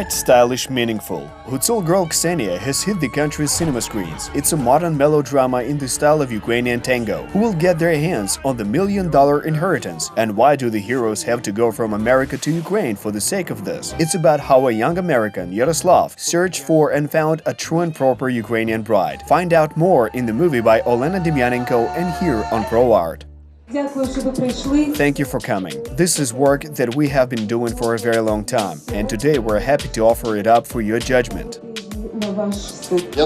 Bright, stylish, meaningful. Hutsul Girl Ksenia has hit the country's cinema screens. It's a modern melodrama in the style of Ukrainian tango. Who will get their hands on the $1 million inheritance? And why do the heroes have to go from America to Ukraine for the sake of this? It's about how a young American, Yaroslav, searched for and found a true and proper Ukrainian bride. Find out more in the movie by Olena Demyanenko and here on ProArt. Thank you for coming. This is work that we have been doing for a very long time, and today we're happy to offer it up for your judgment.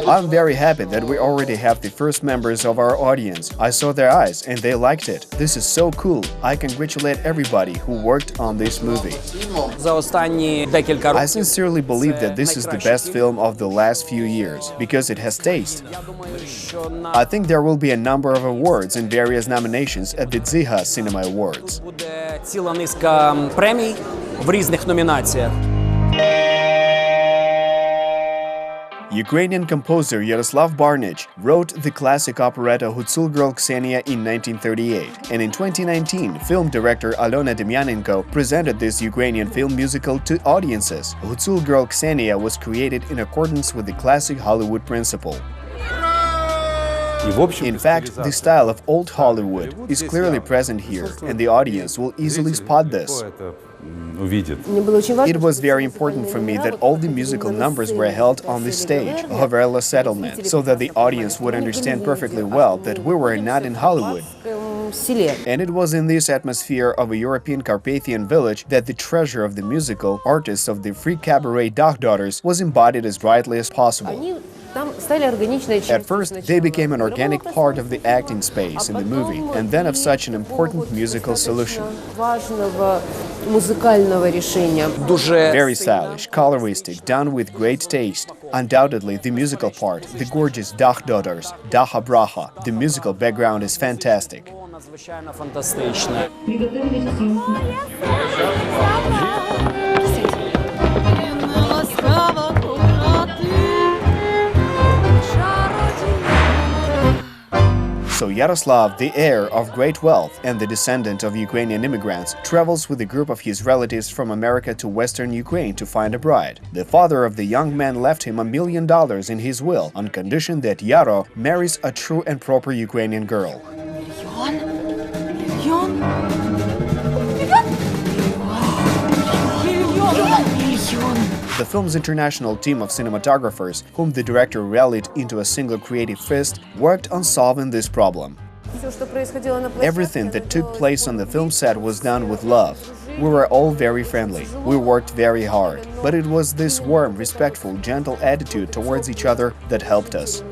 I'm very happy that we already have the first members of our audience. I saw their eyes and they liked it. This is so cool. I congratulate everybody who worked on this movie. I sincerely believe that this is the best film of the last few years, because it has taste. I think there will be a number of awards and various nominations at the Dziha Cinema Awards. Ukrainian composer Yaroslav wrote the classic operetta Hutsul Girl Ksenia in 1938, and in 2019, film director Olena Demyanenko presented this Ukrainian film musical to audiences. Hutsul Girl Ksenia was created in accordance with the classic Hollywood principle. In fact, the style of old Hollywood is clearly present here, and the audience will easily spot this. It was very important for me that all the musical numbers were held on the stage, Hoverla Settlement, so that the audience would understand perfectly well that we were not in Hollywood. And it was in this atmosphere of a European Carpathian village that the treasure of the musical, artists of the free cabaret Dach Daughters, was embodied as brightly as possible. At first, they became an organic part of the acting space in the movie, and then of such an important musical solution. Very stylish, coloristic, done with great taste. Undoubtedly, the musical part, the gorgeous Dach Daughters, Daha Braha, the musical background is fantastic. So Yaroslav, the heir of great wealth and the descendant of Ukrainian immigrants, travels with a group of his relatives from America to Western Ukraine to find a bride. The father of the young man left him $1 million in his will on condition that Yaro marries a true and proper Ukrainian girl. The film's international team of cinematographers, whom the director rallied into a single creative fist, worked on solving this problem. Everything that took place on the film set was done with love. We were all very friendly. We worked very hard. But it was this warm, respectful, gentle attitude towards each other that helped us.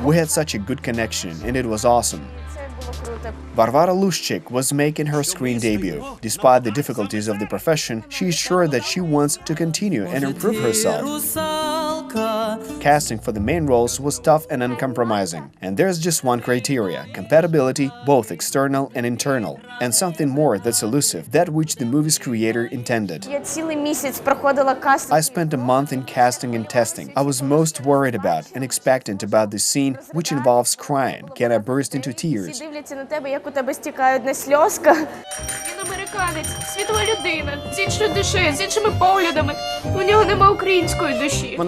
We had such a good connection, and it was awesome. Varvara Lushchik was making her screen debut. Despite the difficulties of the profession, she is sure that she wants to continue and improve herself. Casting for the main roles was tough and uncompromising. And there's just one criteria: compatibility, both external and internal. And something more that's elusive, that which the movie's creator intended. I spent a month in casting and testing. I was most worried about and expectant about the scene, which involves crying. Can I burst into tears?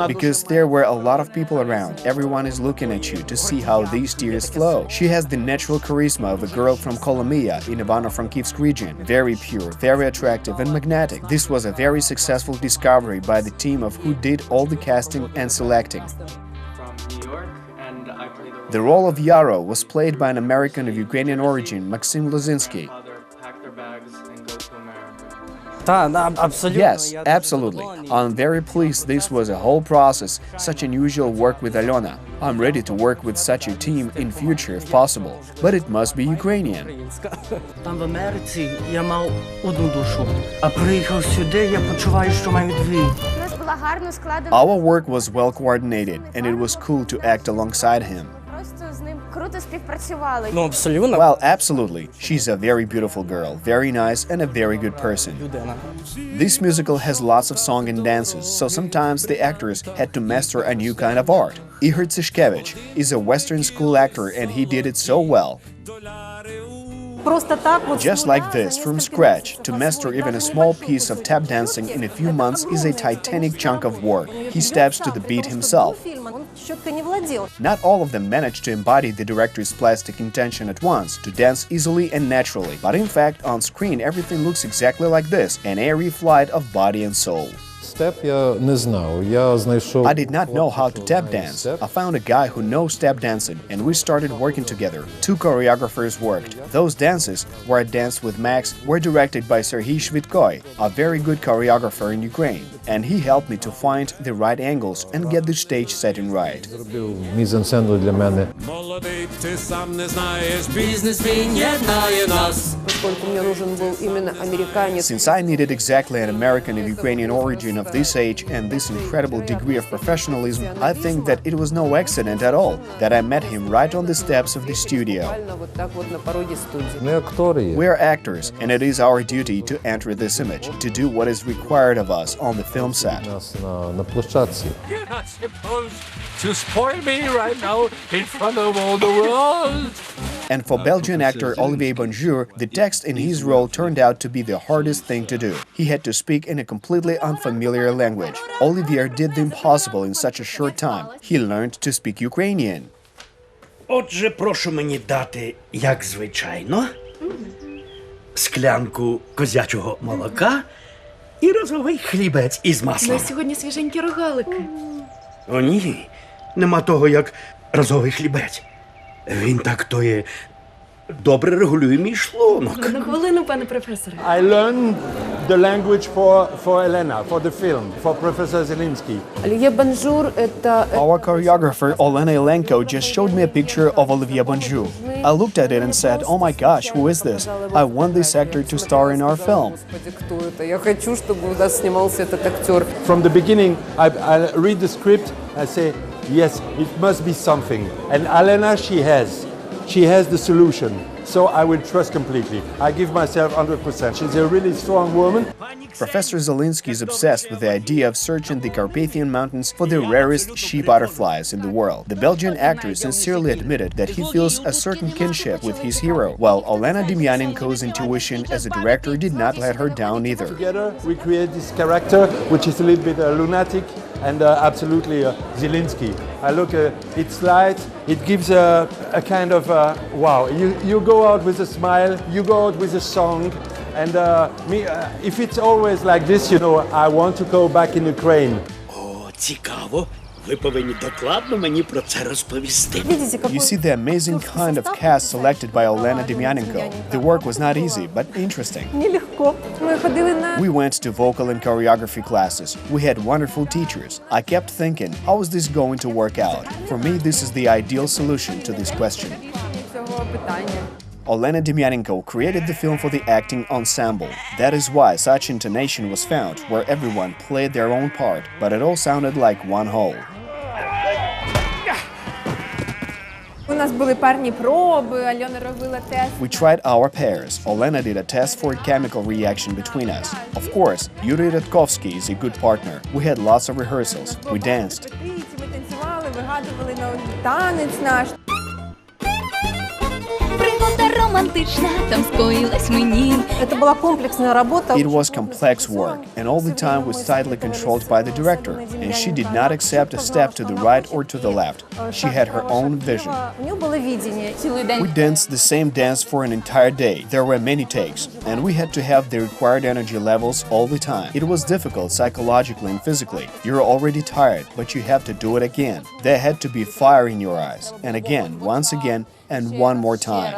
Because there were a lot of people around, everyone is looking at you to see how these tears flow. She has the natural charisma of a girl from Kolomia in Ivano-Frankivsk region, very pure, very attractive and magnetic. This was a very successful discovery by the team of who did all the casting and selecting. The role of Yaro was played by an American of Ukrainian origin, Maxim Lozinski. Yes, absolutely. I'm very pleased this was a whole process, such unusual work with Alena. I'm ready to work with such a team in future if possible, but it must be Ukrainian. Our work was well coordinated, and it was cool to act alongside him. Well, absolutely. She's a very beautiful girl, very nice and a very good person. This musical has lots of song and dances, so sometimes the actors had to master a new kind of art. Ihor Tsishkevich is a Western school actor and he did it so well. Just like this, from scratch, to master even a small piece of tap dancing in a few months is a titanic chunk of work. He steps to the beat himself. Not all of them manage to embody the director's plastic intention at once, to dance easily and naturally. But in fact, on screen everything looks exactly like this, an airy flight of body and soul. I did not know how to tap dance. I found a guy who knows tap dancing, and we started working together. 2 choreographers worked. Those dances, where I danced with Max, were directed by Serhiy Shvidkoy, a very good choreographer in Ukraine, and he helped me to find the right angles and get the stage setting right. Since I needed exactly an American of Ukrainian origin of this age and this incredible degree of professionalism, I think that it was no accident at all that I met him right on the steps of the studio. We are actors, and it is our duty to enter this image, to do what is required of us on the film set. You're not supposed to spoil me right now in front of all the world. And for Belgian actor Olivier Bonjour, the text in his role turned out to be the hardest thing to do. He had to speak in a completely unfamiliar language. Olivier did the impossible in such a short time. He learned to speak Ukrainian. Отже, прошу мені дати, як звичайно, склянку козячого молока і розовий хлібець із маслом. На сьогодні свіженькі рогалики. О ні, нема того, як розовий хлібець. Він так тоє добре регулює мій шлунок. На хвилину, пане професоре. I learned the language for Elena, for the film, for Professor Zelensky. Our choreographer Olena Ilenko just showed me a picture of Olivier Bonjour. I looked at it and said, "Oh my gosh, who is this? I want this actor to star in our film." From the beginning, I read the script, I say, yes, it must be something. And Elena, she has the solution. So I will trust completely. I give myself 100%. She's a really strong woman. Professor Zelensky is obsessed with the idea of searching the Carpathian Mountains for the rarest she butterflies in the world. The Belgian actor sincerely admitted that he feels a certain kinship with his hero, while Olena Demyanenko's intuition as a director did not let her down either. Together, we create this character, which is a little bit lunatic and absolutely Zelensky. It's light, it gives a kind of, wow, you go out with a smile, you go out with a song, and if it's always like this, you know, I want to go back in Ukraine. О, цікаво. Ви повинні докладно мені про це розповісти. You see the amazing kind of cast selected by Olena Demyanenko. The work was not easy, but interesting. We went to vocal and choreography classes. We had wonderful teachers. I kept thinking, how is this going to work out? For me, this is the ideal solution to this question. Olena Demyanenko created the film for the acting ensemble. That is why such intonation was found, where everyone played their own part, but it all sounded like one whole. We tried our pairs. Olena did a test for a chemical reaction between us. Of course, Yuri Radkovsky is a good partner. We had lots of rehearsals. We danced. It was complex work, and all the time was tightly controlled by the director, and she did not accept a step to the right or to the left. She had her own vision. We danced the same dance for an entire day. There were many takes, and we had to have the required energy levels all the time. It was difficult psychologically and physically. You're already tired, but you have to do it again. There had to be fire in your eyes, and again, once again, and one more time.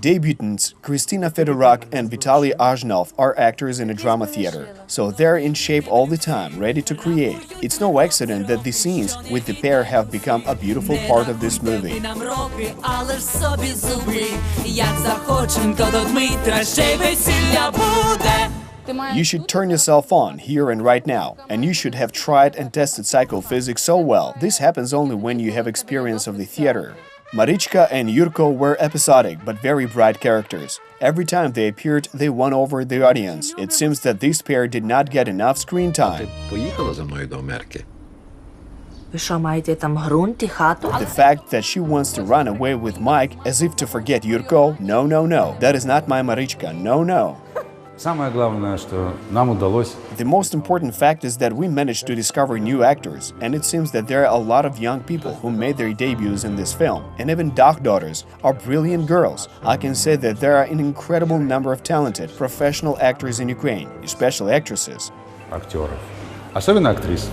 Debutants Kristina Fedorak and Vitaly Azhnov are actors in a drama theater, so they're in shape all the time, ready to create. It's no accident that the scenes with the pair have become a beautiful part of this movie. You should turn yourself on, here and right now, and you should have tried and tested psychophysics so well. This happens only when you have experience of the theater. Marichka and Yurko were episodic but very bright characters. Every time they appeared, they won over the audience. It seems that this pair did not get enough screen time. Поїхала за мною до Америки. Ви що, маєте там ґрунт і хату? The fact that she wants to run away with Mike as if to forget Yurko, no. That is not my Marichka, no. Самое главное, что нам удалось The most important fact is that we managed to discover new actors, and it seems that there are a lot of young people who made their debuts in this film, and even daughters are brilliant girls. I can say that there are an incredible number of talented professional actors in Ukraine, especially actresses. актеров, особенно актрис.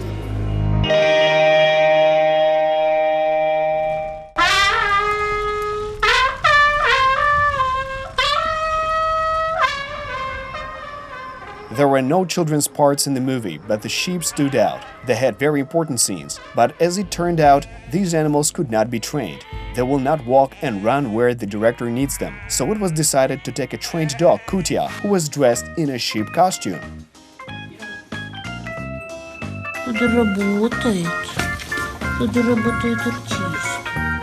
There were no children's parts in the movie, but the sheep stood out. They had very important scenes, but as it turned out, these animals could not be trained. They will not walk and run where the director needs them. So it was decided to take a trained dog, Kutia, who was dressed in a sheep costume. Туди работает. Туди работает артист.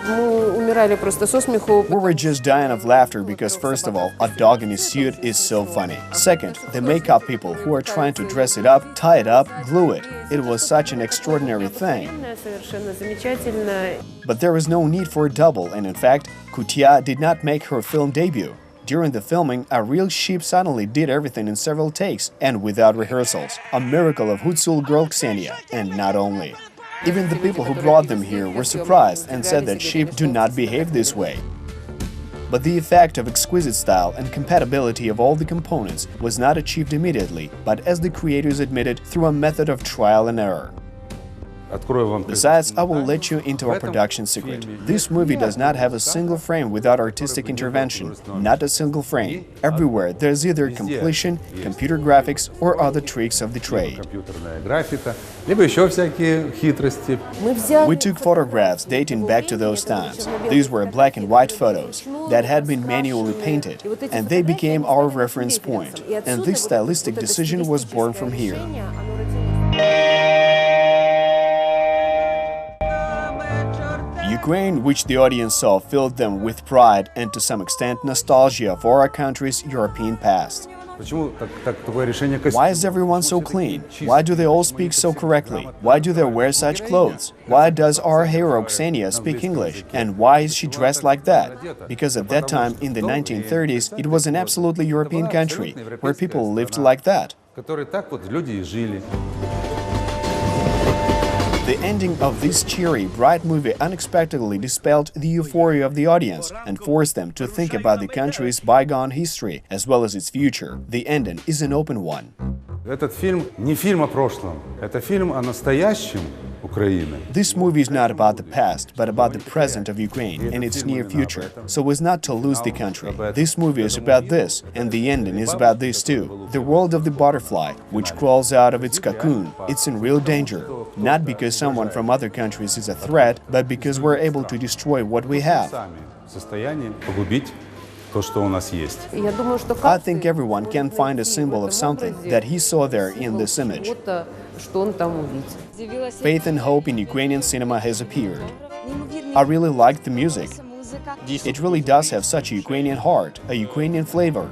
Мы умирали просто со смеху. We were just dying of laughter because, first of all, a dog in a suit is so funny. Second, the makeup people who are trying to dress it up, tie it up, glue it. It was such an extraordinary thing. Совершенно замечательно. But there was no need for a double, and in fact, Kutia did not make her film debut. During the filming, a real sheep suddenly did everything in several takes and without rehearsals. A miracle of Hutsul Girl Ksenia, and not only. Even the people who brought them here were surprised and said that sheep do not behave this way. But the effect of exquisite style and compatibility of all the components was not achieved immediately, but as the creators admitted, through a method of trial and error. Открою вам. Besides, I will let you into a production secret. This movie does not have a single frame without artistic intervention, not a single frame. Everywhere there's either completion, computer graphics, or other tricks of the trade. Компьютерная графика, либо еще всякие хитрости. We took photographs dating back to those times. These were black and white photos that had been manually painted, and they became our reference point. And this stylistic decision was born from here. Ukraine, which the audience saw, filled them with pride and to some extent nostalgia for our country's European past. Почему такое решение костюма? Why is everyone so clean? Why do they all speak so correctly? Why do they wear such clothes? Why does our hero Ksenia speak English? And why is she dressed like that? Because at that time, in the 1930s, it was an absolutely European country, where people lived like that. Которые так вот люди и жили. The ending of this cheery, bright movie unexpectedly dispelled the euphoria of the audience and forced them to think about the country's bygone history as well as its future. The ending is an open one. Этот фильм не фильм о прошлом, это фильм о настоящем Украины. This movie is not about the past, but about the present of Ukraine and its near future, so as not to lose the country. This movie is about this, and the ending is about this too. The world of the butterfly, which crawls out of its cocoon, it's in real danger. Not because someone from other countries is a threat, but because we're able to destroy what we have. Сами в состоянии погубить то, что у нас есть. Я думаю, что I think everyone can find a symbol of something that he saw there in this image. что он там увидел. Faith and hope in Ukrainian cinema has appeared. I really liked the music. It really does have such a Ukrainian heart, a Ukrainian flavor.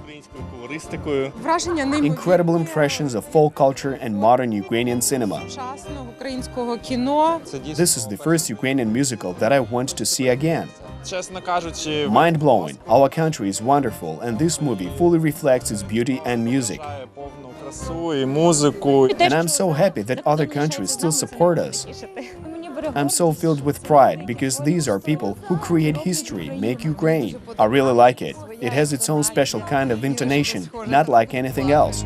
Incredible impressions of folk culture and modern Ukrainian cinema. This is the first Ukrainian musical that I want to see again. Mind-blowing. Our country is wonderful, and this movie fully reflects its beauty and music. And I'm so happy that other countries still support us. I'm so filled with pride because these are people who create history, make Ukraine. I really like it. It has its own special kind of intonation, not like anything else.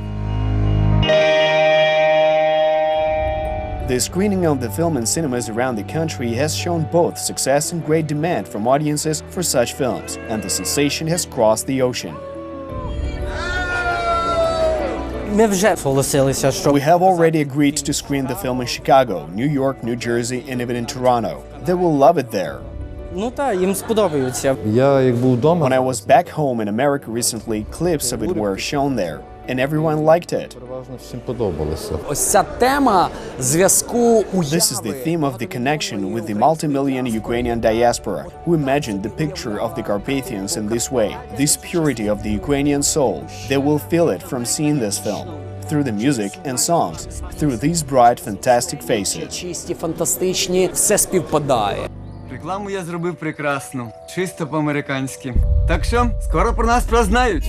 The screening of the film in cinemas around the country has shown both success and great demand from audiences for such films, and the sensation has crossed the ocean. We have already agreed to screen the film in Chicago, New York, New Jersey, and even in Toronto. They will love it there. When I was back home in America recently, clips of it were shown there, and everyone liked it. This is the theme of the connection with the multi-million Ukrainian diaspora, who imagined the picture of the Carpathians in this way, this purity of the Ukrainian soul. They will feel it from seeing this film. through the music and songs, through these bright, fantastic faces. Чисті, фантастичні, все співпадає. Рекламу я зробив прекрасно, чисто по-американськи. Так що, скоро про нас прознають.